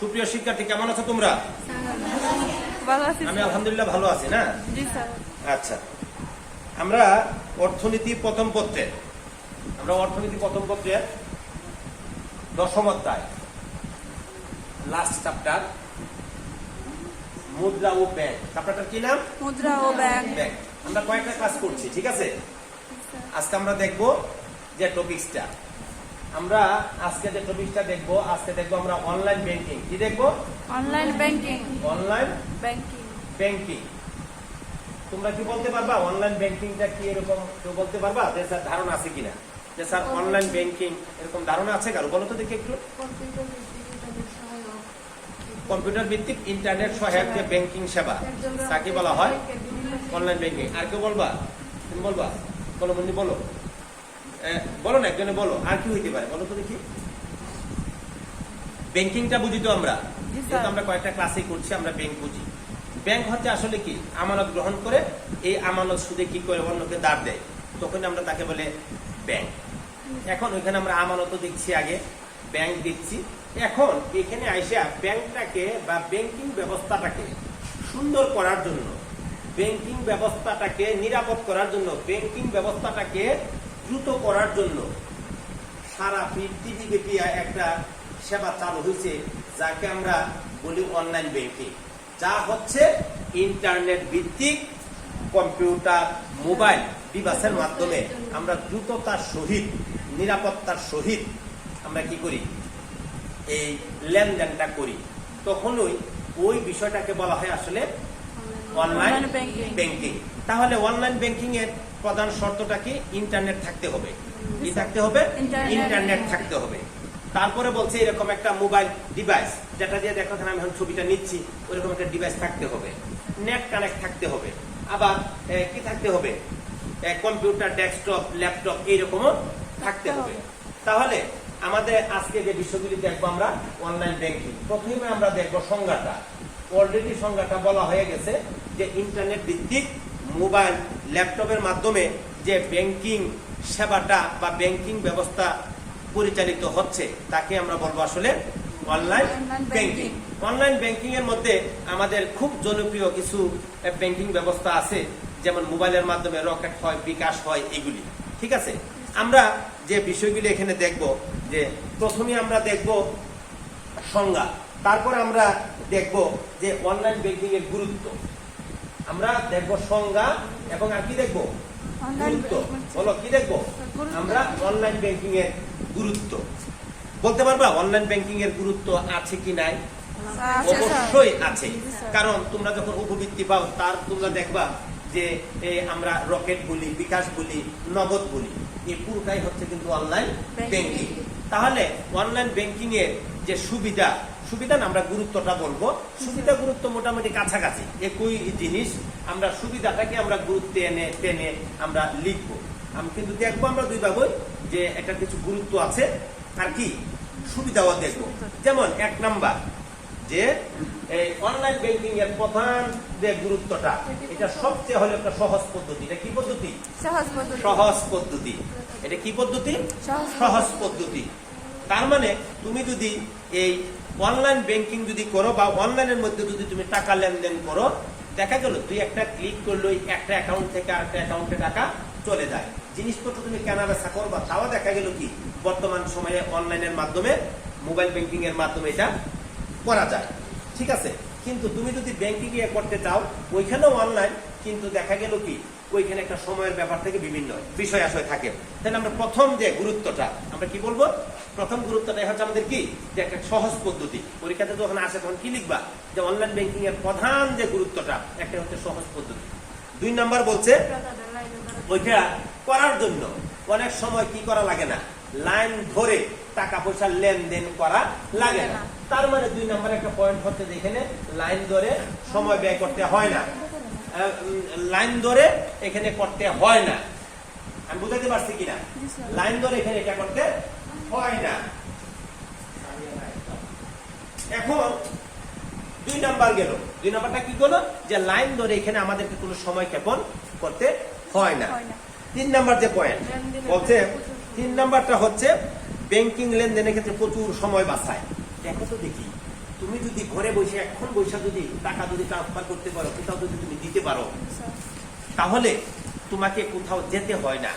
সুপ্রিয় শিক্ষার্থী, কেমন আছো তোমরা? ভালো আছি আমি আলহামদুলিল্লাহ ভালো আছি। না জি স্যার। আচ্ছা, আমরা অর্থনীতি প্রথম পত্রের দশম অধ্যায় লাস্ট চ্যাপ্টার মুদ্রা ও ব্যাংক। চ্যাপ্টারটার কি নাম? মুদ্রা ও ব্যাংক। আমরা কয়েকটা ক্লাস করছি, ঠিক আছে? আজকে আমরা দেখব যে টপিকসটা আমরা আজকে দেখব আমরা অনলাইন ব্যাংকিং। কি দেখব? Online banking. Online banking. Banking. তোমরা কি বলতে পারবা অনলাইন ব্যাংকিংটা কি? এরকম কেউ বলতে পারবা যে স্যার ধারণা আছে কিনা, যে স্যার অনলাইন ব্যাংকিং এরকম ধারণা আছে কারো? বলো তো দেখি একটু। কম্পিউটার ভিত্তিক ইন্টারনেট সহায়ক যে ব্যাংকিং সেবা তাকে বলা হয় অনলাইন ব্যাংকিং। আর কেউ বলবা? তুমি বলবা? বলো মনি, বলো। বলো না, একজনে বলো। আর কি হইতে পারে বলো তো দেখি। ব্যাংকিংটা বুঝি তো আমরা, যেহেতু আমরা কয়েকটা ক্লাসে করছি, আমরা ব্যাংক বুঝি। ব্যাংক হচ্ছে আসলে কি, আমানত গ্রহণ করে এই আমানত সুদে কি করে অন্যকে দাঁড় দেয়, তখন আমরা তাকে বলে ব্যাংক। এখন ওইখানে আমরা আমানত দিচ্ছি, আগে ব্যাংক দিচ্ছি। এখন এখানে আইসা ব্যাংকটাকে বা ব্যাংকিং ব্যবস্থাটাকে সুন্দর করার জন্য, ব্যাংকিং ব্যবস্থাটাকে নিরাপদ করার জন্য, ব্যাংকিং ব্যবস্থাটাকে দ্রুত করার জন্য সারা পৃথিবীব্যাপী একটা সেবা চালু হয়েছে, যাকে আমরা বলি অনলাইন ব্যাংকিং, যা হচ্ছে ইন্টারনেট ভিত্তিক কম্পিউটার, মোবাইল ডিভাইসের মাধ্যমে আমরা দ্রুততার সহিত, নিরাপত্তার সহিত আমরা কি করি, এই লেনদেনটা করি। তখনই ওই বিষয়টাকে বলা হয় আসলে অনলাইন ব্যাংকিং। তাহলে অনলাইন ব্যাংকিং এর প্রধান শর্তটা কি? ইন্টারনেট থাকতে হবে। কি থাকতে হবে? ইন্টারনেট থাকতে হবে। তারপরে বলছে এরকম একটা মোবাইল ডিভাইস, যেটা দিয়ে দেখো আমি এখন ছবিটা নিচ্ছি, ওইরকম একটা ডিভাইস থাকতে হবে, নেট কানেক্ট থাকতে হবে। আবার কি থাকতে হবে? কম্পিউটার, ডেস্কটপ, ল্যাপটপ এইরকমও থাকতে হবে। তাহলে আমাদের আজকে যে বিষয়গুলি দেখবো আমরা অনলাইন ব্যাংকিং, প্রথমে আমরা দেখবো সংজ্ঞাটা। অলরেডি সংজ্ঞাটা বলা হয়ে গেছে যে ইন্টারনেট ভিত্তিক মোবাইল, ল্যাপটপের মাধ্যমে যে ব্যাংকিং সেবাটা বা ব্যাংকিং ব্যবস্থা পরিচালিত হচ্ছে, তাকে আমরা বলবো আসলে অনলাইন ব্যাংকিং। অনলাইন ব্যাংকিং এর মধ্যে আমাদের খুব জনপ্রিয় কিছু ব্যাংকিং ব্যবস্থা আছে, যেমন মোবাইলের মাধ্যমে রকেট হয়, বিকাশ হয়, এগুলি। ঠিক আছে, আমরা যে বিষয়গুলি এখানে দেখব, যে প্রথমে আমরা দেখব সংজ্ঞা, তারপরে আমরা দেখব যে অনলাইন ব্যাংকিং এর গুরুত্ব। আমরা দেখব সংজ্ঞা এবং আর কি দেখব? গুরুত্ব। বলো কি দেখব? আমরা অনলাইন ব্যাংকিং এর গুরুত্ব। বলতে পারবা অনলাইন ব্যাংকিং এর গুরুত্ব আছে কি নাই? অবশ্যই আছে। কারণ তোমরা যখন উপবৃত্তি পাও, তার তোমরা দেখবা যে আমরা রকেট বলি, বিকাশ বলি, নগদ বলি, এই পুরোটাই হচ্ছে কিন্তু অনলাইন ব্যাংকিং। তাহলে অনলাইন ব্যাংকিং এর যে সুবিধা না, আমরা গুরুত্বটা বলবো। সুবিধা গুরুত্ব মোটামুটি কাছাকাছি, একই জিনিস। আমরা সুবিধাটাকে আমরা গুরুত্বে টেনে আমরা লিখবো। আমি কিন্তু দেখবো আমরা দুই ভাবে যে একটা কিছু গুরুত্ব আছে আর কি সুবিধাও দেখবো। যেমন এক নাম্বার, যে এই অনলাইন ব্যাংকিং এর প্রধান যে গুরুত্বটা, এটা সবচেয়ে হলো একটা সহজ পদ্ধতি। এটা কি পদ্ধতি? সহজ পদ্ধতি। এটা কি পদ্ধতি? সহজ পদ্ধতি। তার মানে তুমি যদি এই অনলাইন ব্যাংকিং যদি করো বা অনলাইনের মধ্যে যদি তুমি টাকা লেনদেন করো, দেখা গেল তুই একটা ক্লিক করলো, একটা অ্যাকাউন্ট থেকে আরেকটা অ্যাকাউন্টে টাকা চলে যায়। জিনিসপত্র তুমি কেনা বেচা করবা, তাও দেখা গেল কি বর্তমান সময়ে অনলাইনের মাধ্যমে, মোবাইল ব্যাংকিং এর মাধ্যমে এটা করা যায়। ঠিক আছে, কিন্তু তুমি যদি ব্যাংকিং এ করতে চাও, ওইখানেও অনলাইন, কিন্তু দেখা গেল কি ওইখানে একটা সময়ের ব্যাপার থেকে বিভিন্ন বিষয় আসলে থাকে। তাহলে আমরা প্রথম যে গুরুত্বটা আমরা কি বলবো? প্রথম গুরুত্বটা হচ্ছে আমাদের কি, যে একটা সহজ পদ্ধতি। পরীক্ষাতে যখন আসে তখন কি লিখবা? যে অনলাইন ব্যাংকিং এর প্রধান যে গুরুত্বটা, একটা হচ্ছে সহজ পদ্ধতি। দুই নাম্বার বলছে ওইটা করার জন্য অনেক সময় কি করা লাগে না, লাইন ধরে টাকা পয়সা লেনদেন করা লাগে না। তার মানে দুই নাম্বার একটা পয়েন্ট হচ্ছে যেখানে লাইন ধরে সময় ব্যয় করতে হয় না, লাইন ধরে এখানে করতে হয় না। আমি বুঝাতে পারছি কিনা? লাইন ধরে এখানে এটা করতে হয় না। এখন দুই নাম্বার গেল। দুই নাম্বারটা কি করলো? যে লাইন ধরে এখানে আমাদেরকে কোনো সময় ক্ষেপণ করতে হয় না। তিন নাম্বার যে পয়েন্ট বলছে, তিন নাম্বারটা হচ্ছে ব্যাংকিং লেনদেনের ক্ষেত্রে প্রচুর সময় বাঁচায়। দেখো তো দেখি তুমি যদি ঘরে বসে এখন বৈশা যদি টাকা যদি ট্রান্সফার করতে পারো, কোথাও যদি তুমি দিতে পারো, তাহলে তোমাকে কোথাও যেতে হয় না।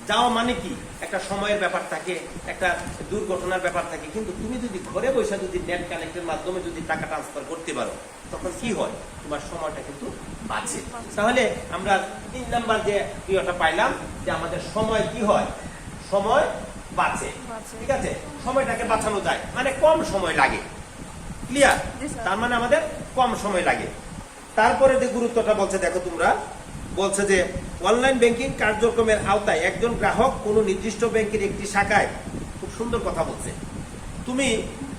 যাওয়া মানে কি একটা সময়ের ব্যাপার থাকে, একটা দুর্ঘটনার ব্যাপার থাকে, কিন্তু তুমি যদি ঘরে বসে যদি নেট কানেক্টের মাধ্যমে যদি টাকা ট্রান্সফার করতে পারো, তখন কি হয়, তোমার সময়টা কিন্তু বাঁচে। তাহলে আমরা 3 নাম্বার যে ইয়েটা পাইলাম যে আমাদের সময় কি হয়, সময় বাঁচে। ঠিক আছে, সময়টাকে বাঁচানো যায়, মানে কম সময় লাগে। ক্লিয়ার? তার মানে আমাদের কম সময় লাগে। তারপরে যে গুরুত্বটা বলছে দেখো তোমরা, বলছে যে অনলাইন ব্যাংকিং কার্যক্রমের আওতায় একজন গ্রাহক কোনো নির্দিষ্ট ব্যাংকের একটি শাখায়, খুব সুন্দর কথা বলছে, তুমি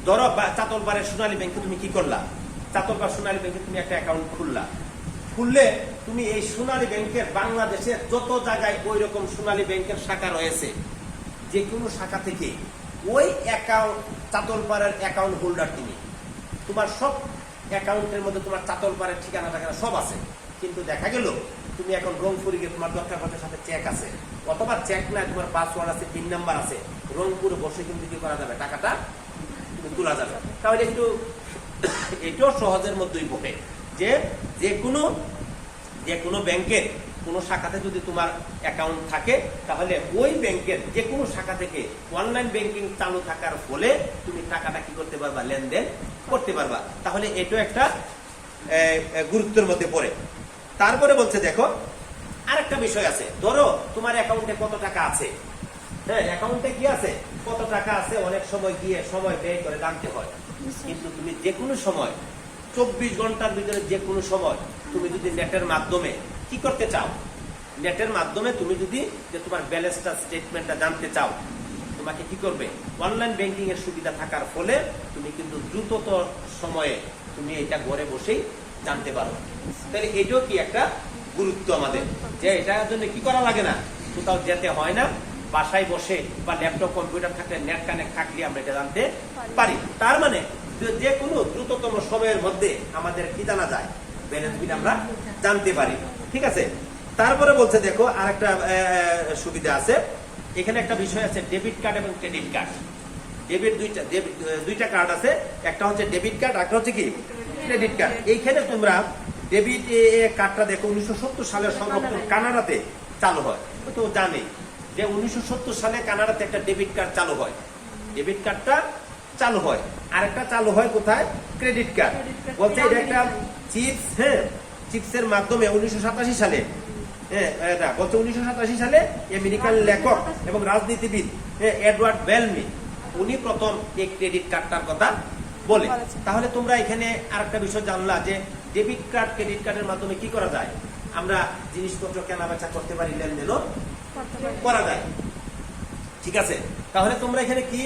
ধরো চাতলপাড়ের সোনালী ব্যাংকে তুমি কি করলা, চাতলপাড় সোনালী ব্যাংকে তুমি একটা অ্যাকাউন্ট খুললে তুমি এই সোনালী ব্যাংকের বাংলাদেশের যত জায়গায় ওই রকম সোনালী ব্যাংকের শাখা রয়েছে, যে কোনো শাখা থেকে ওই অ্যাকাউন্ট, চাতলপাড়ের অ্যাকাউন্ট হোল্ডার তুমি, তোমার সব অ্যাকাউন্টের মধ্যে তোমার চাতলপাড়ের ঠিকানা টাকানা সব আছে, কিন্তু দেখা গেল তুমি এখন রংপুরে গিয়ে তোমার দরকার সাথে চেক আছে, অথবা চেক না, তোমার পাসওয়ার্ড আছে, পিন নাম্বার আছে, রংপুরে বসে কিন্তু কি করা যাবে, টাকাটা কিন্তু তোলা যাবে। তাহলে একটু এটাও সহজের মধ্যেই পড়ে যে যে কোনো ব্যাংকের কোনো শাখাতে যদি তোমার অ্যাকাউন্ট থাকে, তাহলে ওই ব্যাংকের যে কোনো শাখা থেকে অনলাইন ব্যাংকিং চালু থাকার ফলে তুমি টাকাটা কি করতে পারবা, লেনদেন করতে পারবা। তাহলে এটাও একটা গুরুত্বের মধ্যে পড়ে। তারপরে বলছে দেখো আরেকটা বিষয় আছে, ধরো তোমার অ্যাকাউন্টে কত টাকা আছে, হ্যাঁ অ্যাকাউন্টে কি আছে, কত টাকা আছে, অনেক সময় গিয়ে সময় ব্যয় করে জানতে হয়। কিন্তু তুমি যে কোনো সময় 24 ঘন্টার ভিতরে যে কোনো সময় তুমি যদি নেটের মাধ্যমে কি করতে চাও, নেটের মাধ্যমে তুমি যদি যে তোমার ব্যালেন্সটা, স্টেটমেন্টটা জানতে চাও, তোমাকে কি করবে, অনলাইন ব্যাংকিং এর সুবিধা থাকার ফলে তুমি কিন্তু দ্রুততর সময়ে তুমি এটা ঘরে বসেই জানতে পারো। তাহলে এটাও কি একটা গুরুত্ব আমাদের, যে এটার জন্য কি করা লাগে না, কোথাও যেতে হয় না, বাসায় বসে বা ল্যাপটপ কম্পিউটার থাকলে, নেট কানেক্ট থাকলে আমরা এটা জানতে পারি। তার মানে যে কোনো দ্রুততম সময়ের মধ্যে আমাদের কি জানা যায়, ব্যালেন্স বিল আমরা জানতে পারি। ঠিক আছে, তারপরে বলছে দেখো আরেকটা সুবিধা আছে, এখানে একটা বিষয় আছে, ডেবিট কার্ড এবং ক্রেডিট কার্ড। দুইটা কার্ড আছে, একটা হচ্ছে ডেবিট কার্ড, একটা হচ্ছে কি ক্রেডিট কার্ড। এইখানে তোমরা ডেবিট কার্ডটা দেখো 1970 সালে সর্বপ্রথম কানাডাতে চালু হয়। তো জানি যে 1970 সালে কানাডাতে একটা ডেবিট কার্ড চালু হয়, ডেবিট কার্ডটা চালু হয়। আরেকটা চালু হয় কোথায়, ক্রেডিট কার্ড। বলছে এটা একটা চিপস, হ্যাঁ চিপসের মাধ্যমে 1987 সালে, হ্যাঁ বলছে 1987 সালে আমেরিকান লেখক এবং রাজনীতিবিদ এডওয়ার্ড বেলমি, উনি প্রথম এই ক্রেডিট কার্ডটার কথা বলে। তাহলে তোমরা এখানে আরেকটা বিষয় জানলা যে ডেবিট কার্ড, ক্রেডিট কার্ডের মাধ্যমে কি করা যায়, আমরা জিনিসপত্র কেনা বেচা করতে পারি, লেনদেনও করা যায়। ঠিক আছে, তাহলে তোমরা এখানে কি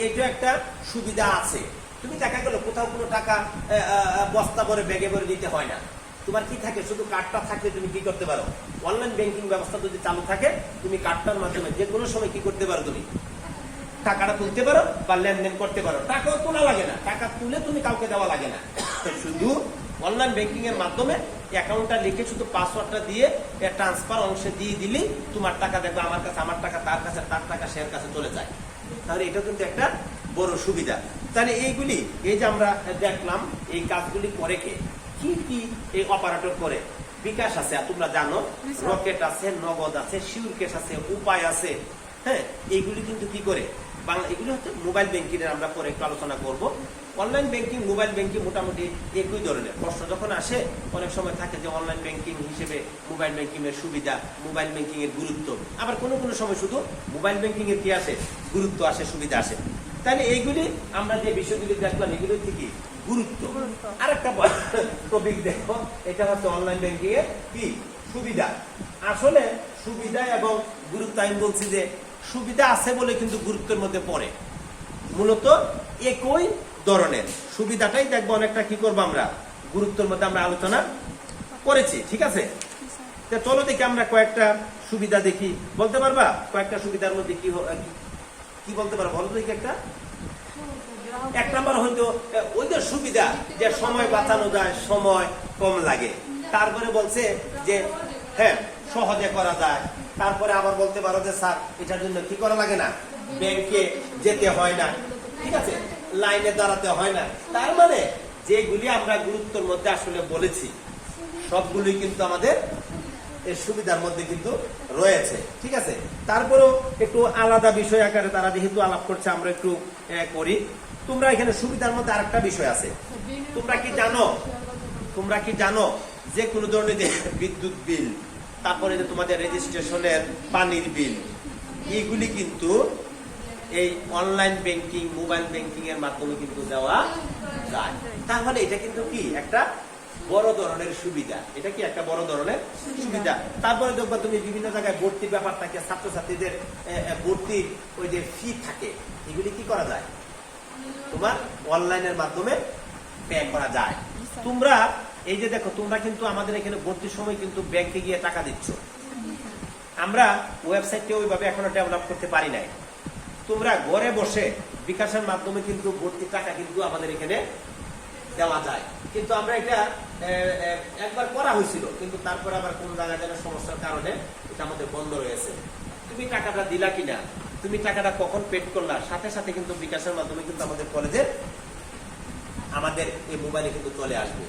এটা একটা সুবিধা আছে। তুমি দেখা গেল কোথাও কোনো টাকা বস্তা ভরে ব্যাগে ভরে নিতে হয় না, তোমার কি থাকে, শুধু কার্ডটা থাকলে তুমি কি করতে পারো, অনলাইন ব্যাংকিং ব্যবস্থা যদি চালু থাকে, তুমি কার্ডটার মাধ্যমে যে কোনো সময় কি করতে পারো, তুমি টাকাটা তুলতে পারো বা লেনদেন করতে পারো। টাকাও তোলা লাগে না, টাকা তুলে তুমি কাউকে দেওয়া লাগে না, শুধু অনলাইন ব্যাংকিং এর মাধ্যমে অ্যাকাউন্টটা লিখে শুধু পাসওয়ার্ডটা দিয়ে ট্রান্সফার অংশে দিয়ে দিলেই তোমার টাকা দেখবে আমার কাছে, আমার টাকা তার কাছে, তার টাকা সে কাছে চলে যায়। তাহলে এটা কিন্তু একটা বড় সুবিধা। তাহলে এইগুলি, এই যে আমরা দেখলাম এই কাজগুলি করে কে, কি এই অপারেটর করে, বিকাশ আছে তোমরা জানো, রকেট আছে, নগদ আছে, শিওর ক্যাশ আছে, উপায় আছে, হ্যাঁ এইগুলি কিন্তু কি করে বাংলা, এগুলি হচ্ছে মোবাইল ব্যাংকিং এর আমরা পরে একটু আলোচনা করব। অনলাইন ব্যাংকিং, মোবাইল ব্যাংকিং মোটামুটি একই ধরনের। প্রশ্ন যখন আসে অনেক সময় থাকে যে অনলাইন ব্যাংকিং হিসেবে মোবাইল ব্যাংকিং এর সুবিধা, মোবাইল ব্যাংকিং এর গুরুত্ব, আবার কোনো কোনো সময় শুধু মোবাইল ব্যাংকিং এর কি আসে, গুরুত্ব আসে, সুবিধা আসে। তাহলে এইগুলি আমরা যে বিষয়গুলি দেখলাম, এগুলি হচ্ছে কি গুরুত্ব। আরেকটা টপিক দেখো, এটা হচ্ছে অনলাইন ব্যাংকিং এর কি সুবিধা। আসলে সুবিধা এবং গুরুত্ব, আমি বলছি যে সুবিধা আছে বলে কিন্তু গুরুত্বের মধ্যে পড়ে, মূলত একই ধরনের। সুবিধাটাই দেখবো অনেকটা কি করবো আমরা গুরুত্বের মধ্যে আমরা আলোচনা করেছি। ঠিক আছে, চলো দেখি আমরা কয়েকটা সুবিধা দেখি। বলতে পারবা কয়েকটা সুবিধার মধ্যে কি বলতে পারবো, বলো দেখি একটা। এক নাম্বার হয়তো ওইদের সুবিধা যে সময় বাঁচানো যায়, সময় কম লাগে। তারপরে বলছে যে হ্যাঁ সহজে করা যায়। তারপরে আবার বলতে পারো যে স্যার এটার জন্য কি করা লাগে না, ব্যাংকে যেতে হয় না। ঠিক আছে, লাইনে দাঁড়াতে হয় না। তার মানে যেগুলি আমরা গুরুত্বের মধ্যে আসলে বলেছি সবগুলোই কিন্তু আমাদের এর সুবিধার মধ্যে কিন্তু রয়েছে, ঠিক আছে। তারপরেও একটু আলাদা বিষয় আকারে তারা যেহেতু আলাপ করছে আমরা একটু করি। তোমরা এখানে সুবিধার মধ্যে আরেকটা বিষয় আছে। তোমরা কি জানো যে কোনো ধরনের যে বিদ্যুৎ বিল, তারপরে যে তোমাদের রেজিস্ট্রেশনের পানির বিল, এইগুলি কিন্তু এই অনলাইন ব্যাংকিং, মোবাইল ব্যাংকিং এর মাধ্যমে কিন্তু দেওয়া যায়। তাহলে এটা কিন্তু কি একটা বড় ধরনের সুবিধা। এটা কি একটা বড় ধরনের সুবিধা। তারপরে দেখবা তুমি বিভিন্ন জায়গায় ভর্তির ব্যাপার থাকে, ছাত্রছাত্রীদের ভর্তির ওই যে ফি থাকে, এগুলি কি করা যায় তোমার অনলাইনের মাধ্যমে পে করা যায়। তোমরা এই যে দেখো, তোমরা কিন্তু আমাদের এখানে ভর্তির সময় কিন্তু ব্যাংকে গিয়ে টাকা দিচ্ছ। আমরা ওয়েবসাইটে ওইভাবে এখনো ডেভেলপ করতে পারি নাই। তোমরা ঘরে বসে বিকাশের মাধ্যমে কিন্তু ভর্তির টাকা কিন্তু আমাদের এখানে দেওয়া যায়। কিন্তু আমরা এটা একবার করা হয়েছিল, কিন্তু তারপরে আবার কোন জায়গায় যেন সমস্যার কারণে এটা আমাদের বন্ধ রয়েছে। তুমি টাকাটা দিলা কিনা, তুমি টাকাটা কখন পেড করলা, সাথে সাথে কিন্তু বিকাশের মাধ্যমে কিন্তু আমাদের কলেজের আমাদের এই মোবাইলে কিন্তু চলে আসবে,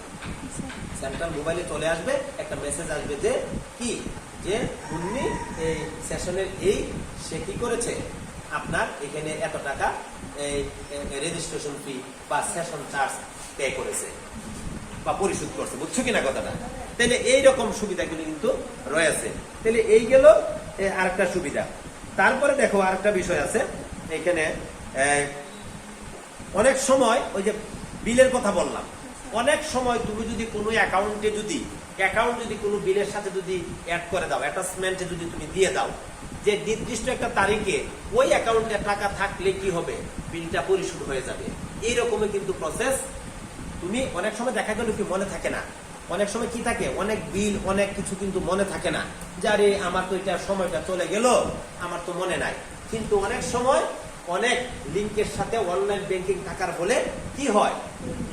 সেন্ট্রাল মোবাইলে চলে আসবে, একটা মেসেজ আসবে যে কি, যে উনি এই সেশনের এই সে কি করেছে, আপনার এখানে এত টাকা রেজিস্ট্রেশন ফি বা সেশন চার্জ পে করেছে বা পরিশোধ করছে। বুঝছো কিনা কথাটা? তাহলে এইরকম সুবিধাগুলি কিন্তু রয়েছে। তাহলে এই গেল আরেকটা সুবিধা। তারপরে দেখো আরেকটা বিষয় আছে এখানে। অনেক সময় ওই যে বিলের কথা বললাম, অনেক সময় তুমি যদি কোনো অ্যাকাউন্টে যদি কোনো বিলের সাথে যদি অ্যাড করে দাও, অ্যাটাচমেন্টে যদি তুমি দিয়ে দাও যে নির্দিষ্ট একটা তারিখে ওই অ্যাকাউন্টে টাকা থাকলে কি হবে, বিলটা পরিশোধ হয়ে যাবে। এইরকমই কিন্তু প্রসেস। তুমি অনেক সময় দেখা গেল কি মনে থাকে না, অনেক সময় কি থাকে, অনেক বিল অনেক কিছু কিন্তু মনে থাকে না, যে আরে আমার তো এটা সময়টা চলে গেল, আমার তো মনে নাই। কিন্তু অনেক সময় অনেক লিঙ্কের সাথে অনলাইন ব্যাংকিং থাকার বলে কি হয়,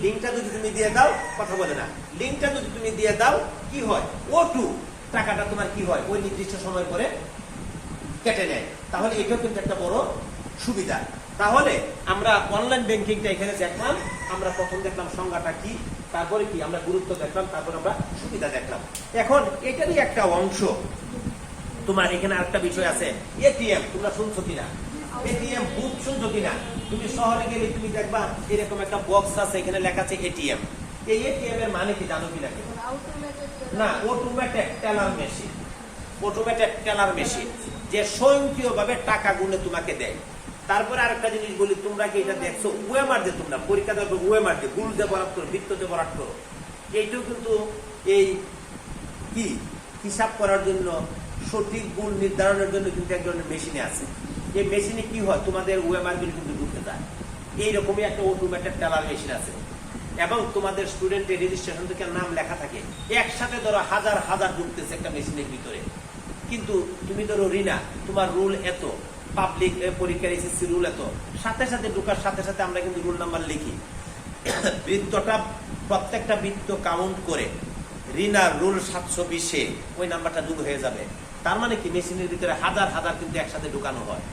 লিঙ্কটা যদি তুমি দিয়ে দাও, কথা বলে না, লিঙ্কটা যদি তুমি দিয়ে দাও কি হয়, ও2 টাকাটা তোমার কি হয় ওই নির্দিষ্ট সময় পরে কেটে নেয়। তাহলে এটাও কিন্তু একটা বড় সুবিধা। তাহলে আমরা অনলাইন ব্যাংকিংটা এখানে দেখলাম, আমরা প্রথম দেখলাম সংজ্ঞাটা কি, তারপরে কি আমরা গুরুত্ব দেখলাম, তারপর আমরা সুবিধা দেখলাম। এখন এটারই একটা অংশ তোমার এখানে আরেকটা বিষয় আছে, এটিএম। তোমরা শুনছো কিনা এটিএম বুথ? শুনছো কিনা? তুমি শহরে গেলে তুমি দেখবা এরকম একটা বক্স আছে, এখানে লেখা আছে এটিএম। এই এটিএম এর মানে কি জানো কিনা? না, automatic teller machine. Automatic teller machine যে স্বয়ংক্রিয়ভাবে টাকা গুনে তোমাকে দেয়। তারপরে আরেকটা জিনিস বলি, তোমরা কি এটা দেখছো ওএমআর যে তোমরা পরীক্ষা দেবে, ওএমআর যে গুল দিয়ে বরাদ করো, বৃত্ত দিয়ে বরাদ করো, এইটাও কিন্তু এই কি হিসাব করার জন্য, সঠিক গুণ নির্ধারণের জন্য কিন্তু এক ধরনের মেশিনে আছে। এই মেশিনে কি হয়, তোমাদের ওএমআর গুলি কিন্তু ঢুকতে যায়। এইরকমই একটা অটোমেটেড টেলার মেশিন আছে, এবং তোমাদের স্টুডেন্টের রেজিস্ট্রেশন থেকে নাম লেখা থাকে, একসাথে ধরো হাজার হাজার ঢুকতেছে একটা মেশিনের ভিতরে। কিন্তু তুমি ধরো রিনা, তোমার রুল এত, পাবলিক পরীক্ষার এসএসসি রুল এত, সাথে সাথে ঢুকার সাথে সাথে আমরা কিন্তু রুল নাম্বার লিখি, বৃত্তটা প্রত্যেকটা বৃত্ত কাউন্ট করে রিনার রুল 720-এ ওই নাম্বারটা যোগ হয়ে যাবে। তার মানে কি মেশিনের ভিতরে হাজার হাজার কিন্তু একসাথে ঢুকানো হয়।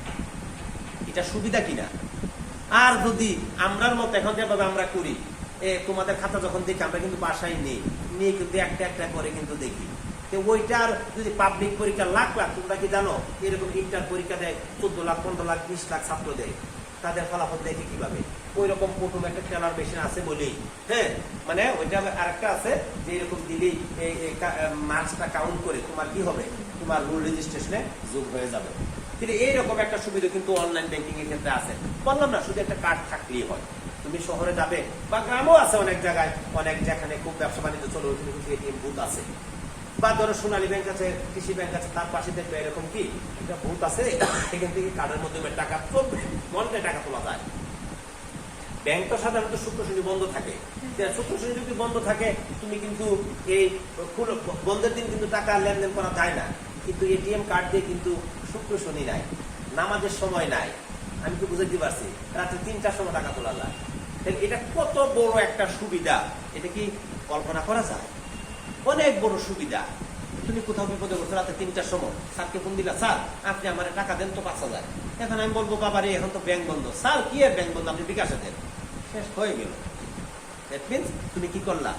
এটা সুবিধা কিনা? আর যদি আমরার মতো এখন যেভাবে আমরা করি, তোমাদের খাতা যখন দেখি আমরা কিন্তু বাসায় নিয়ে কিন্তু একটা একটা করে কিন্তু দেখি। তো ওইটার যদি পাবলিক পরীক্ষা লাখ লাখ, তোমরা কি জানো এরকম ইন্টার পরীক্ষা দেয় 14 লাখ 15 লাখ 20 লাখ ছাত্র দেয়, তাদের ফলাফল দেখে কিভাবে? ওই রকম অটোমেটিক টেলার মেশিন আছে বলেই, হ্যাঁ, মানে ওইটা আরেকটা আছে যে এরকম দিলেই মার্কসটা কাউন্ট করে তোমার কি হবে, তোমার রুল রেজিস্ট্রেশনে যোগ হয়ে যাবে। কিন্তু এইরকম একটা সুবিধা কিন্তু অনলাইন ব্যাংকিং এর ক্ষেত্রে আছে। বললাম না, শুধু একটা কার্ড থাকলেই হয়। তুমি শহরে যাবে বা গ্রামও আছে অনেক জায়গায়, অনেক যেখানে খুব ব্যবসা বাণিজ্য চলে ওইখানে কিন্তু এটিএম বুথ আছে। বা ধরো সোনালী ব্যাংক আছে, কৃষি ব্যাংক আছে, তার পাশে দেখবে এরকম কি একটা বুথ আছে, এখান থেকে কার্ডের মাধ্যমে টাকা 24 ঘন্টায় টাকা তোলা যায়। ব্যাংক তো সাধারণত শুক্র শনি বন্ধ থাকে, শুক্র শনি যদি বন্ধ থাকে তুমি কিন্তু এই বন্ধের দিন কিন্তু টাকা লেনদেন করা যায় না। কিন্তু এটিএম কার্ড দিয়ে কিন্তু শুক্র শনি নাই, নামাজের সময় নাই, আমি তো বুঝাইতে পারছি, রাত্রে 3টার সময় টাকা তোলা যায়। তাহলে এটা কত বড় একটা সুবিধা, এটা কি কল্পনা করা যায়? অনেক বড় সুবিধা। তুমি কোথাও বিপদে পড়ছো রাতে 3টার সময়, স্যারকে ফোন দিলা, স্যার আপনি আমার টাকা দেন তো 5000। এখন আমি বলবো বাবা রে, এখন তো ব্যাংক বন্ধ। স্যার কি এর ব্যাংক বন্ধ, আপনি বিকাশে দেন। শেষ হয়ে গেল। দ্যাট মিনস তুমি কি করলা,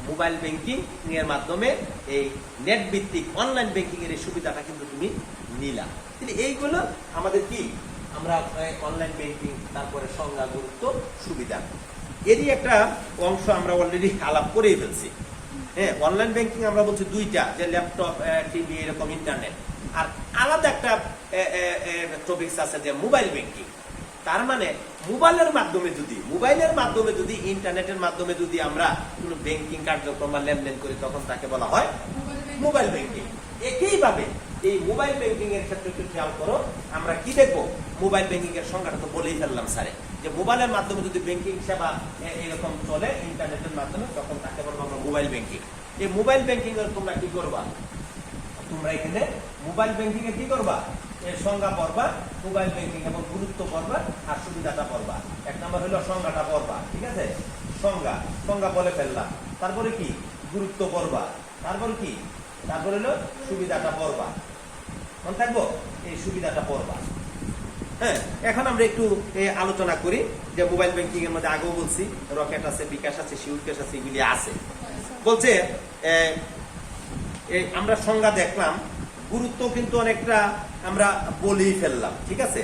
মোবাইল ব্যাংকিং এর মাধ্যমে এই নেট ভিত্তিক অনলাইন ব্যাংকিং এর এই সুবিধাটা কিন্তু তুমি নিলা। কিন্তু এইগুলো আমাদের কি, আমরা অনলাইন ব্যাংকিং, তারপরে সংজ্ঞা, গুরুত্ব, সুবিধা, এরই একটা অংশ আমরা অলরেডি আলাপ করেই ফেলছি। হ্যাঁ, অনলাইন ব্যাংকিং আমরা বলছি দুইটা, যে ল্যাপটপ, টিভি, এরকম ইন্টারনেট। আর আলাদা একটা টপিকস আছে যে মোবাইল ব্যাংকিং। তার মানে মোবাইলের মাধ্যমে যদি ইন্টারনেটের মাধ্যমে যদি আমরা কোনো ব্যাংকিং কার্যক্রম বা লেনদেন করি, তখন তাকে বলা হয় মোবাইল ব্যাংকিং। একইভাবে এই মোবাইল ব্যাংকিং এর ক্ষেত্রে একটু খেয়াল করো, আমরা কি দেখবো, মোবাইল ব্যাংকিং এর সংজ্ঞাটা তো বলেই ফেললাম স্যারে, যে মোবাইলের মাধ্যমে যদি ব্যাংকিং সেবা এরকম চলে ইন্টারনেটের মাধ্যমে, তখন তাকে বলবো আমরা মোবাইল ব্যাংকিং। এই মোবাইল ব্যাংকিং এর তোমরা কি করবা, তোমরা এখানে মোবাইল ব্যাংকিং এ কি করবা, এর সংজ্ঞা পড়বা, মোবাইল ব্যাংকিং এবং গুরুত্ব পড়বা, আর সুবিধাটা পড়বা। এক নম্বর হলো সংজ্ঞাটা পড়বা, ঠিক আছে, সংজ্ঞা বলে ফেললাম। তারপরে কি, গুরুত্ব পড়বা। তারপরে কি, তারপরে হলো সুবিধাটা পড়বা। মনে থাকবো, এই সুবিধাটা পড়বা। হ্যাঁ, এখন আমরা একটু আলোচনা করি যে মোবাইল ব্যাংকিং এর মধ্যে আগেও বলছি রকেট আছে, বিকাশ আছে, শিউরকেশ আছে, এগুলি আছে। বলছে আমরা সংজ্ঞা দেখলাম, গুরুত্ব কিন্তু অনেকটা আমরা বলেই ফেললাম, ঠিক আছে,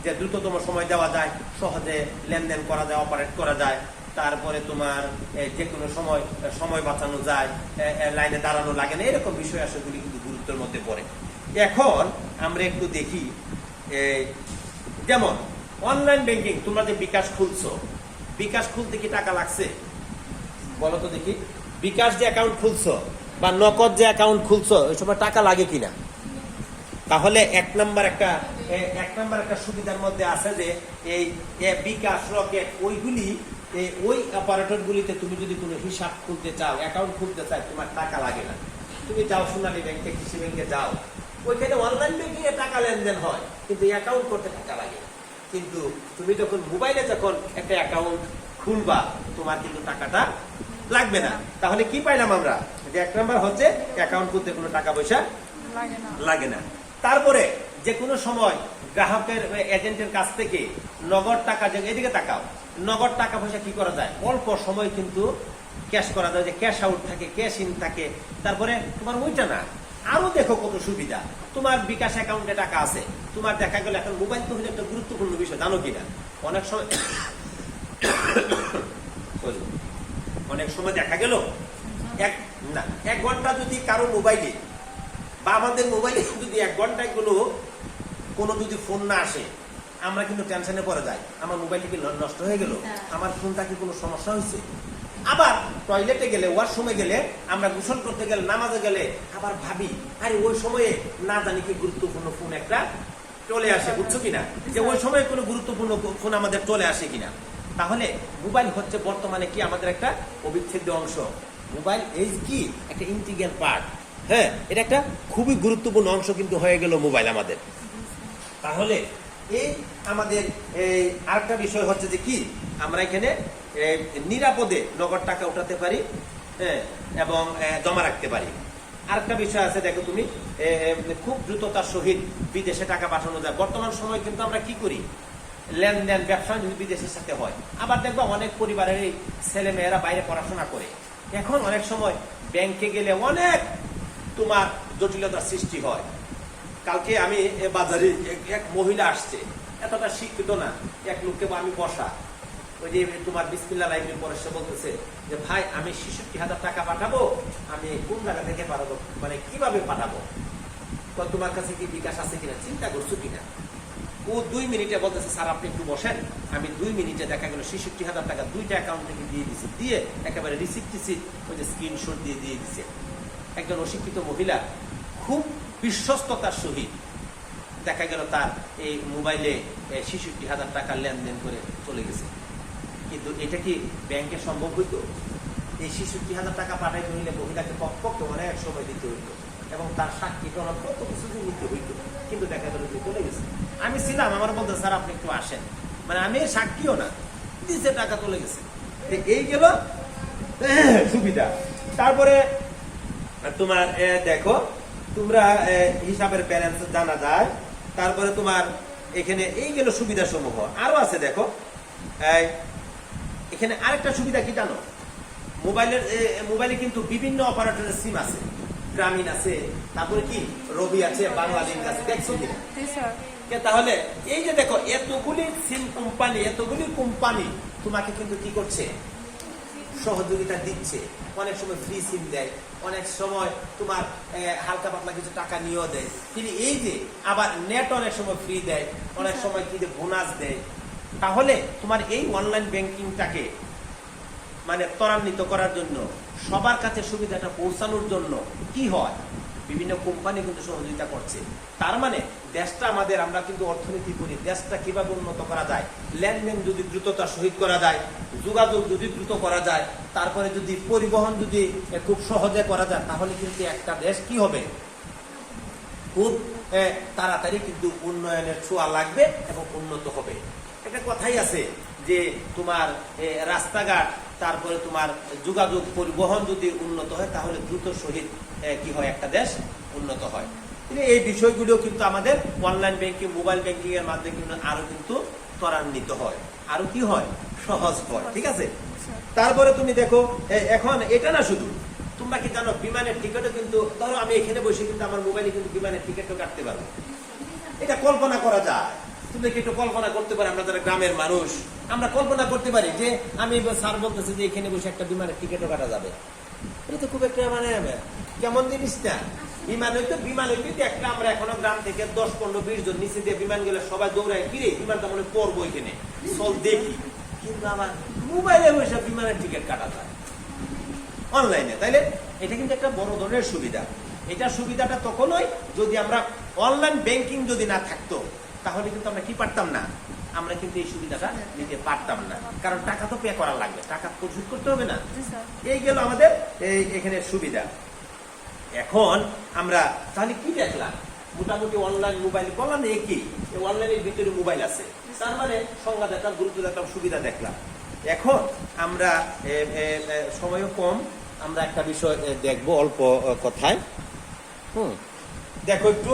যে দ্রুততম সময় দেওয়া যায়, সহজে লেনদেন করা যায়, অপারেট করা যায়, তারপরে তোমার যে কোনো সময় বাঁচানো যায়, লাইনে দাঁড়ানো লাগে না, এরকম বিষয় আসলে কিন্তু গুরুত্বের মধ্যে পড়ে। এখন আমরা একটু দেখি, যেমন অনলাইন ব্যাংকিং, তোমরা যে বিকাশ খুলছো, বিকাশ খুলতে কি টাকা লাগছে বলো তো দেখি? বিকাশ যে অ্যাকাউন্ট খুলছো বা নগদ যে অ্যাকাউন্ট খুলছো, ওই সময় টাকা লাগে কিনা? তাহলে এক নাম্বার একটা সুবিধার মধ্যে আছে যে এই বিকাশ, রকেট, ওইগুলি ওই অপারেটর গুলিতে তুমি যদি কোনো হিসাব খুলতে চাও, অ্যাকাউন্ট খুলতে চাও, তোমার টাকা লাগে না। তুমি যাও সোনালী ব্যাংকে, কৃষি ব্যাংকে যাও, ওইখানে অনলাইন ব্যাংকিং এ টাকা লেনদেন হয়, কিন্তু অ্যাকাউন্ট করতে টাকা লাগে। কিন্তু তুমি যখন মোবাইলে যখন একটা অ্যাকাউন্ট খুলবা, তোমার কিন্তু টাকাটা লাগবে না। তাহলে কি পাইলাম আমরা, যে এক নাম্বার হচ্ছে অ্যাকাউন্ট খুলতে কোনো টাকা পয়সা লাগে না। তারপরে যে কোনো সময় গ্রাহকের, এজেন্টের কাছ থেকে নগদ টাকা, এদিকে তাকাও, নগদ টাকা পয়সা কি করা যায়, অল্প সময় কিন্তু ক্যাশ করা যায়, যে ক্যাশ আউট থাকে, ক্যাশ ইন থাকে। তারপরে তোমার ওইটা না, আরো দেখো কত সুবিধা। তোমার বিকাশ অ্যাকাউন্টে টাকা আছে, তোমার দেখা গেল, এখন মোবাইল তো হলে একটা গুরুত্বপূর্ণ বিষয়, জানো কিনা, অনেক সময় দেখা গেল এক ঘন্টা যদি কারো মোবাইলে বা আমাদের মোবাইলে যদি 1 ঘন্টায় কোনো যদি ফোন না আসে, আমরা কিন্তু টেনশনে পড়ে যাই, আমার মোবাইলটা কি নষ্ট হয়ে গেল, আমার ফোনটা কি কোনো সমস্যা হয়েছে। আবার টয়লেটে গেলে, ওয়াশরুমে গেলে, আমরা গোসল করতে গেলে, নামাজে গেলে আবার ভাবি, আরে ওই সময়ে না জানি কি গুরুত্বপূর্ণ ফোন একটা চলে আসে, বুঝছো কিনা, যে ওই সময় কোনো গুরুত্বপূর্ণ ফোন আমাদের চলে আসে কিনা। তাহলে মোবাইল হচ্ছে বর্তমানে কি আমাদের একটা অবিচ্ছেদ্য অংশ। মোবাইল এই কি একটা ইন্টিগ্রাল পার্ট। হ্যাঁ, এটা একটা খুবই গুরুত্বপূর্ণ অংশ কিন্তু হয়ে গেল মোবাইল আমাদের। তাহলে এই আমাদের আরেকটা বিষয় হচ্ছে যে কি, আমরা এখানে নিরাপদে নগদ টাকা উঠাতে পারি, হ্যাঁ, এবং জমা রাখতে পারি। আরেকটা বিষয় আছে, দেখো তুমি, খুব দ্রুততার সহিত বিদেশে টাকা পাঠানো যায়। বর্তমান সময় কিন্তু আমরা কি করি, লেনদেন, ব্যবসা যদি বিদেশের সাথে হয়, আবার দেখবো অনেক পরিবারের ছেলে মেয়েরা বাইরে পড়াশোনা করে, এখন অনেক সময় ব্যাংকে গেলে অনেক তোমার জটিলতার সৃষ্টি হয়। কালকে আমি বাজারে এক মহিলা আসছে, এতটা শিক্ষিত না, এক লোককে আমি বসা, ওই যে তোমার বিসমিল্লাহ লাইফের পরে সে বলতেছে যে ভাই আমি ৬৬,০০০ টাকা পাঠাবো, আমি কোন জায়গা থেকে পাঠাবো, মানে কিভাবে পাঠাবো, তোমার কাছে কি বিকাশ আছে কিনা, চিন্তা করছো কিনা। ও 2 মিনিটে বলতেছে স্যার আপনি একটু বসেন, আমি 2 মিনিটে দেখা গেল ৬৬,০০০ টাকা 2টা অ্যাকাউন্ট থেকে দিয়ে দিছি, দিয়ে একেবারে রিসিপ্ট ওই যে স্ক্রিনশট দিয়ে দিছে। একজন অশিক্ষিত মহিলা খুব বিশ্বস্ততার সহিত দেখা গেল তার এই মোবাইলে ৬৬,০০০ টাকা লেনদেন করে চলে গেছে। কিন্তু এটা কি ব্যাংকে সম্ভব হইতো? এই ৬৬,০০০ টাকা পাঠাইতে হইলে মহিলাকে পক্ষে অনেক সময় দিতে হইতো এবং তার সাক্ষী প্রমাণ কত কিছু নিতে হইতো, কিন্তু দেখা গেল যে চলে গেছে। আমি ছিলাম, আমার বলতে স্যার আপনি একটু আসেন, মানে আমি সাক্ষীও না, দিছে, টাকা চলে গেছে। এই গেল সুবিধা। তারপরে তোমার দেখো, তোমরা হিসাবের ব্যালেন্স জানা যায়। তারপরে তোমার এখানে এই গেল সুবিধা সমূহ, আরো আছে দেখো, এখানে আরেকটা সুবিধা কি জানো, মোবাইলে কিন্তু বিভিন্ন অপারেটরের সিম আছে, গ্রামীণ আছে, তারপরে কি রবি আছে, বাংলালিংক আছে, দেখছো কি? জি স্যার। তাহলে এই যে দেখো এতগুলি সিম কোম্পানি, এতগুলি কোম্পানি তোমাকে কিন্তু কি করছে, সহযোগিতা দিচ্ছে। অনেক সময় ফ্রি সিম দেয়, অনেক সময় তোমার হালকা পাতলা কিছু টাকা নিয়েও দেয়, কিন্তু এই যে আবার নেট অনেক সময় ফ্রি দেয়, অনেক সময় কি বোনাস দেয়। তাহলে তোমার এই অনলাইন ব্যাংকিংটাকে মানে ত্বরান্বিত করার জন্য, সবার কাছে সুবিধাটা পৌঁছানোর জন্য কি হয়, বিভিন্ন কোম্পানি কিন্তু সহযোগিতা করছে। তার মানে দেশটা আমাদের, আমরা কিন্তু অর্থনীতি করি, দেশটা কিভাবে উন্নত করা যায়, লেনদেন যদি দ্রুততার সহিত করা যায়, যোগাযোগ যদি দ্রুত করা যায়, তারপরে যদি পরিবহন যদি খুব সহজে করা যায়, তাহলে কিন্তু একটা দেশ কি হবে, খুব তাড়াতাড়ি কিন্তু উন্নয়নের ছোঁয়া লাগবে এবং উন্নত হবে। একটা কথাই আছে যে তোমার রাস্তাঘাট, তারপরে তোমার যোগাযোগ পরিবহন যদি উন্নত হয়, তাহলে দ্রুত সহিত কি হয়, একটা দেশ উন্নত হয়। এই বিষয়গুলো কিন্তু আমাদের অনলাইন ব্যাংকিং, মোবাইল ব্যাংকিং এর মাধ্যমে কিন্তু আরো কিন্তু ত্বরান্বিত হয়, আরো কি হয়, সহজ হয়। ঠিক আছে, তারপরে তুমি দেখো এখন এটা না, শুধু তোমরা কি জানো বিমানের টিকিটও কিন্তু, ধরো আমি এখানে বসে কিন্তু আমার মোবাইলে কিন্তু বিমানের টিকিটও কাটতে পারবো। এটা কল্পনা করা যায়, তুমি কি একটু কল্পনা করতে পারো, আমরা যারা গ্রামের মানুষ আমরা কল্পনা করতে পারি যে আমি স্যার বলতেছি যে এখানে বসে একটা বিমানের টিকিটও কাটা যাবে। এটা তো খুব একটা মানে কেমন জিনিস না, বিমান হইতে একটা, আমরা এখনো গ্রাম থেকে 10, 15, 20 জন নিচে দিয়ে বিমান গেলে সবাই দৌড়ায়, কিরে বিমানটা মনে পড়বো এখানে, চল দেখি। কিন্তু আমার মোবাইলে বসে বিমানের টিকিট কাটা যায় অনলাইনে। তাইলে এটা কিন্তু একটা বড় ধরনের সুবিধা। এটা সুবিধাটা তখনই যদি আমরা অনলাইন ব্যাংকিং যদি না থাকতো, তাহলে কিন্তু আমরা কি পারতাম না, আমরা কিন্তু এই সুবিধাটা নিতে পারতাম না, কারণ টাকা তো পে করা লাগবে, টাকা পরিশোধ করতে হবে না। এই গেল আমাদের এখানে সুবিধা। এখন আমরা তাহলে কি দেখলাম, মোটামুটি অনলাইন মোবাইল বললাম একই, অনলাইনের ভিতরে মোবাইল আছে, তার মানে সংজ্ঞা দেখলাম, গুরুত্ব দেখলাম, সুবিধা দেখলাম। এখন আমরা সময়ও কম, আমরা একটা বিষয় দেখবো অল্প কথায়। দেখো একটু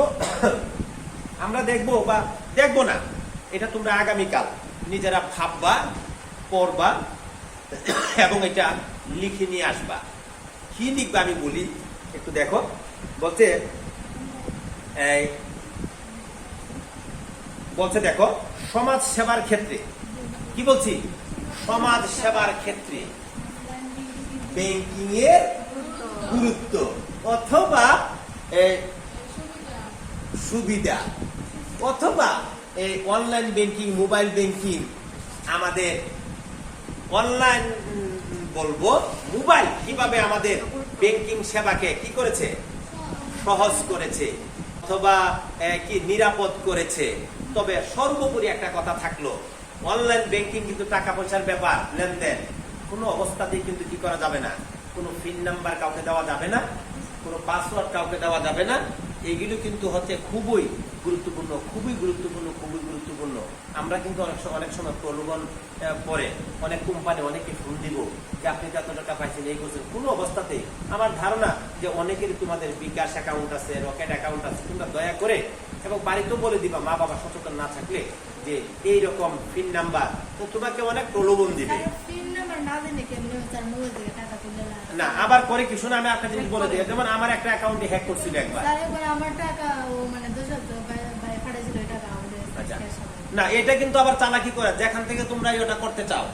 আমরা দেখবো বা দেখবো না, এটা তোমরা আগামীকাল নিজেরা ভাববা, পড়বা এবং এটা লিখে নিয়ে আসবা। কি লিখবা আমি বলি একটু দেখো। বলছে দেখো, সমাজ সেবার ক্ষেত্রে, কি বলছি, সমাজ সেবার ক্ষেত্রে ব্যাংকিং এর গুরুত্ব অথবা সুবিধা, অথবা এই অনলাইন ব্যাংকিং, মোবাইল ব্যাংকিং, আমাদের অনলাইন বলবো মোবাইল কিভাবে আমাদের ব্যাংকিং সেবাকে কি করেছে, সহজ করেছে, অথবা কি নিরাপদ করেছে। তবে সর্বোপরি একটা কথা থাকলো, অনলাইন ব্যাংকিং কিন্তু টাকা পয়সার ব্যাপার, লেনদেন কোনো অবস্থাতেই কিন্তু কি করা যাবে না, কোনো পিন নাম্বার কাউকে দেওয়া যাবে না, কোনো পাসওয়ার্ড কাউকে দেওয়া যাবে না। এইগুলো কিন্তু হচ্ছে খুবই গুরুত্বপূর্ণ, খুবই গুরুত্বপূর্ণ, খুবই গুরুত্বপূর্ণ। আমরা কিন্তু অনেক সময় প্রলোভন পরে অনেক কোম্পানি অনেকে ফোন দিব যে আপনি কত টাকা পাইছেন, এই করছেন। কোনো অবস্থাতেই আমার ধারণা যে অনেকেরই তোমাদের বিকাশ অ্যাকাউন্ট আছে, রকেট অ্যাকাউন্ট আছে, তোমরা দয়া করে এবং বাড়িতেও বলে দিবা, মা বাবা সচেতন না থাকলে, যে এইরকম পিন নাম্বার তো তোমাকে অনেক প্রলোভন দিবে না। আবার করে কি শোনা, আমি একটা জিনিস বলে দিই, যেমন আমার একটা অ্যাকাউন্টে হ্যাক করছিল একবার, না এটা কিন্তু আবার চালাকি করে, যেখান থেকে তোমরা এটা করতে চাও,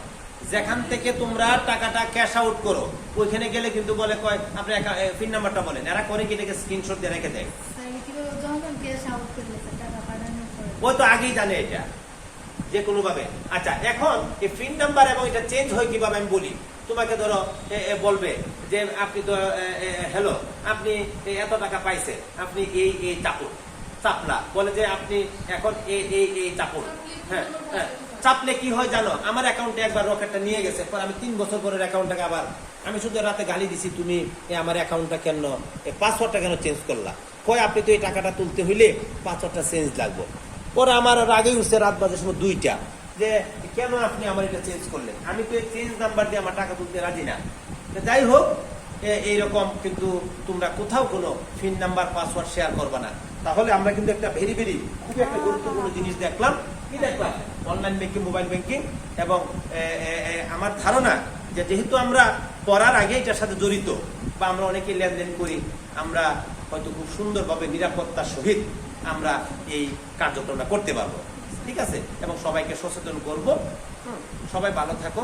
যেখান থেকে তোমরা টাকাটা ক্যাশ আউট করো, ওইখানে গেলে কিন্তু বলে কয় আপনি পিন নাম্বারটা বলেন, এরা করে কি এটাকে স্ক্রিনশট দিয়ে রেখে দেয়। ওই তো আগেই জানে এটা যে কোনো ভাবে। আচ্ছা, এখন এই পিন নাম্বার এবং এটা চেঞ্জ হয় কিভাবে আমি বলি। তোমাকে ধরো বলবে যে আপনি তো হ্যালো, আপনি এত টাকা পাইছে, আপনি এই চাপলা বলে যে আপনি এখন এই চাপুন। হ্যাঁ হ্যাঁ, চাপলে কি হয় জানো, আমার অ্যাকাউন্টে একবার রকেটটা নিয়ে গেছে, পর আমি 3 বছর পরের অ্যাকাউন্টটাকে আবার আমি শুধু রাতে গালি দিছি, তুমি আমার অ্যাকাউন্টটা কেন, পাসওয়ার্ডটা কেন চেঞ্জ করলা, কয় আপনি তো এই টাকাটা তুলতে হইলে পাসওয়ার্ডটা চেঞ্জ লাগবে। পরে আমার রাগে উঠছে, রাত বাজে সময় 2টা, যে কেন আপনি আমার এটা চেঞ্জ করলেন, আমি তো এই চেঞ্জ নাম্বার দিয়ে আমার টাকা তুলতে রাজি না। যাই হোক, এইরকম কিন্তু তোমরা কোথাও কোনো পিন নাম্বার পাসওয়ার্ড শেয়ার করবে না। তাহলে আমরা কিন্তু একটা খুবই একটা গুরুত্বপূর্ণ জিনিস দেখলাম, কি দেখলাম অনলাইন ব্যাংকিং, মোবাইল ব্যাংকিং। এবং আমার ধারণা যে যেহেতু আমরা পড়ার আগে এটার সাথে জড়িত বা আমরা অনেকে লেনদেন করি, আমরা হয়তো খুব সুন্দরভাবে নিরাপত্তার সহিত আমরা এই কার্যক্রমটা করতে পারবো। ঠিক আছে, এবং সবাইকে সচেতন করবো। সবাই ভালো থাকো।